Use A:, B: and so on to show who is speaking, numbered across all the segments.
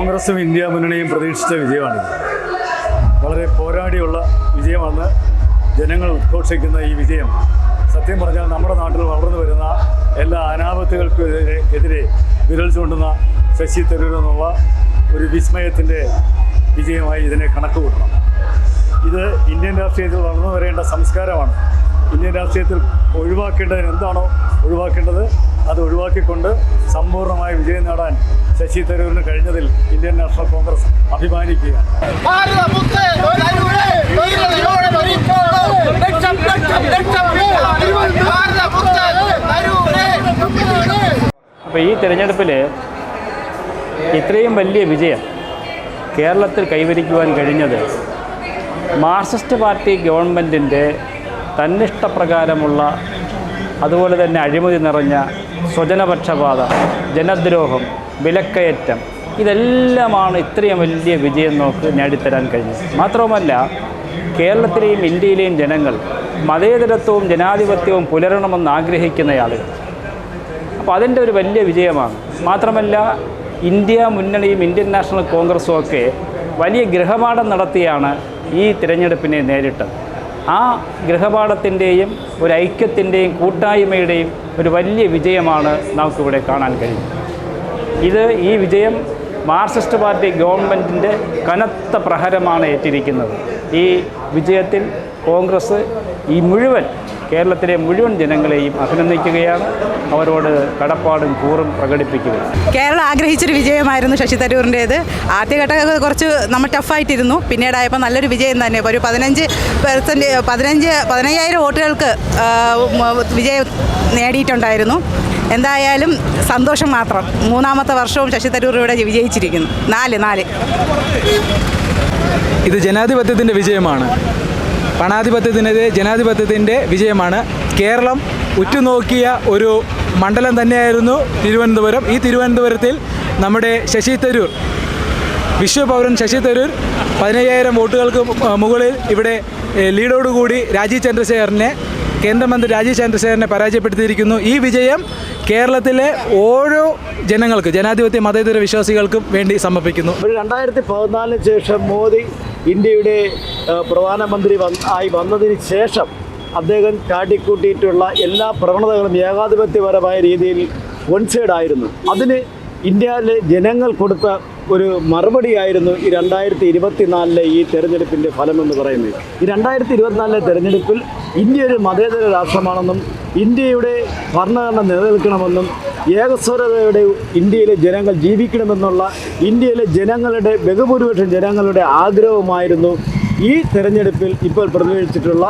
A: കോൺഗ്രസും ഇന്ത്യ മുന്നണിയും പ്രതീക്ഷിച്ച വിജയമാണിത്. വളരെ പോരാടിയുള്ള വിജയമാണ്. ജനങ്ങൾ ഉദ്ഘോഷിക്കുന്ന ഈ വിജയം സത്യം പറഞ്ഞാൽ നമ്മുടെ നാട്ടിൽ വളർന്നു വരുന്ന എല്ലാ അനാപത്തുകൾക്കെതിരെ വിരൽ ചൂണ്ടുന്ന ശശി തരൂർ എന്നുള്ള ഒരു വിസ്മയത്തിൻ്റെ വിജയമായി ഇതിനെ കണക്ക് കൂട്ടണം. ഇത് ഇന്ത്യൻ രാഷ്ട്രീയത്തിൽ വളർന്നു വരേണ്ട സംസ്കാരമാണ്. ഇന്ത്യൻ രാഷ്ട്രീയത്തിൽ ഒഴിവാക്കേണ്ടതിന് എന്താണോ ഒഴിവാക്കേണ്ടത് അത് ഒഴിവാക്കിക്കൊണ്ട് സമ്പൂർണ്ണമായ വിജയം നേടാൻ ശശി തരൂരിന് കഴിഞ്ഞതിൽ ഇന്ത്യൻ നാഷണൽ കോൺഗ്രസ് അഭിമാനിക്കുകയാണ്.
B: അപ്പോൾ ഈ തിരഞ്ഞെടുപ്പിൽ ഇത്രയും വലിയ വിജയം കേരളത്തിൽ കൈവരിക്കുവാൻ കഴിഞ്ഞത് മാർക്സിസ്റ്റ് പാർട്ടി ഗവൺമെൻറ്റിൻ്റെ തന്നിഷ്ടപ്രകാരമുള്ള അതുപോലെ തന്നെ അഴിമതി നിറഞ്ഞ സ്വജനപക്ഷപാതം, ജനദ്രോഹം, വിലക്കയറ്റം ഇതെല്ലാമാണ് ഇത്രയും വലിയ വിജയം നമുക്ക് നേടിത്തരാൻ കഴിഞ്ഞത്. മാത്രവുമല്ല, കേരളത്തിലെയും ഇന്ത്യയിലെയും ജനങ്ങൾ മതേതരത്വവും ജനാധിപത്യവും പുലരണമെന്ന് ആഗ്രഹിക്കുന്ന ആളുകൾ. അപ്പോൾ അതിൻ്റെ ഒരു വലിയ വിജയമാണ്. മാത്രമല്ല, ഇന്ത്യ മുന്നണിയും ഇന്ത്യൻ നാഷണൽ കോൺഗ്രസും ഒക്കെ വലിയ ഗൃഹപാഠം നടത്തിയാണ് ഈ തിരഞ്ഞെടുപ്പിനെ നേരിട്ടത്. ആ ഗൃഹപാഠത്തിൻ്റെയും ഒരു ഐക്യത്തിൻ്റെയും കൂട്ടായ്മയുടെയും ഒരു വലിയ വിജയമാണ് നമുക്കിവിടെ കാണാൻ കഴിയും. ഈ വിജയം മാർക്സിസ്റ്റ് പാർട്ടി ഗവൺമെൻറ്റിൻ്റെ കനത്ത പ്രഹരമാണ് ഏറ്റിരിക്കുന്നത്. ഈ വിജയത്തിൽ കോൺഗ്രസ് കേരളത്തിലെ മുഴുവൻ ജനങ്ങളെയും അഭിനന്ദിക്കുകയാണ്. അവരോട് കടപ്പാടും കൂറും പ്രകടിപ്പിക്കുകയാണ്.
C: കേരളം ആഗ്രഹിച്ചൊരു വിജയമായിരുന്നു ശശി തരൂരിൻ്റേത്. ആദ്യഘട്ടമൊക്കെ കുറച്ച് നമ്മൾ ടഫായിട്ടിരുന്നു. പിന്നീടായപ്പോൾ നല്ലൊരു വിജയം തന്നെ. ഒരു 15,000 വോട്ടുകൾക്ക് വിജയം നേടിയിട്ടുണ്ടായിരുന്നു. എന്തായാലും സന്തോഷം മാത്രം. 3ാമത്തെ വർഷവും ശശി തരൂർ ഇവിടെ വിജയിച്ചിരിക്കുന്നു. 4
D: ഇത് ജനാധിപത്യത്തിൻ്റെ വിജയമാണ്. പണാധിപത്യത്തിനെതിരെ ജനാധിപത്യത്തിൻ്റെ വിജയമാണ്. കേരളം ഉറ്റുനോക്കിയ ഒരു മണ്ഡലം തന്നെയായിരുന്നു തിരുവനന്തപുരം. ഈ തിരുവനന്തപുരത്തിൽ നമ്മുടെ ശശി തരൂർ, വിശ്വപൗരൻ ശശി തരൂർ 15,000 വോട്ടുകൾക്ക് മുകളിൽ ഇവിടെ ലീഡോടുകൂടി കേന്ദ്രമന്ത്രി രാജീവ് ചന്ദ്രശേഖരനെ പരാജയപ്പെടുത്തിയിരിക്കുന്നു. ഈ വിജയം കേരളത്തിലെ ഓരോ ജനങ്ങൾക്ക്, ജനാധിപത്യ മതേതര വിശ്വാസികൾക്കും വേണ്ടി സമർപ്പിക്കുന്നു.
E: 2014 ശേഷം മോദി ഇന്ത്യയുടെ പ്രധാനമന്ത്രി ആയി വന്നതിന് ശേഷം അദ്ദേഹം കാട്ടിക്കൂട്ടിയിട്ടുള്ള എല്ലാ പ്രവണതകളും ഏകാധിപത്യപരമായ രീതിയിൽ വൺസൈഡായിരുന്നു. അതിന് ഇന്ത്യയിലെ ജനങ്ങൾ കൊടുത്ത ഒരു മറുപടിയായിരുന്നു ഈ 2024 ഈ തെരഞ്ഞെടുപ്പിൻ്റെ ഫലമെന്ന് പറയുന്നത്. ഈ 2024 തെരഞ്ഞെടുപ്പിൽ ഇന്ത്യ ഒരു മതേതര രാഷ്ട്രമാണെന്നും ഇന്ത്യയുടെ ഭരണഘടന നിലനിൽക്കണമെന്നും ഏകസ്വരതയുടെ ഇന്ത്യയിലെ ജനങ്ങൾ ജീവിക്കണമെന്നുള്ള ഇന്ത്യയിലെ ജനങ്ങളുടെ ബഹുഭൂരിപക്ഷം ജനങ്ങളുടെ ആഗ്രഹമായിരുന്നു ഈ തെരഞ്ഞെടുപ്പിൽ ഇപ്പോൾ പ്രതിഫലിച്ചിട്ടുള്ള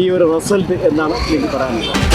E: ഈ ഒരു റിസൾട്ട് എന്നാണ് എനിക്ക് പറയാനുള്ളത്.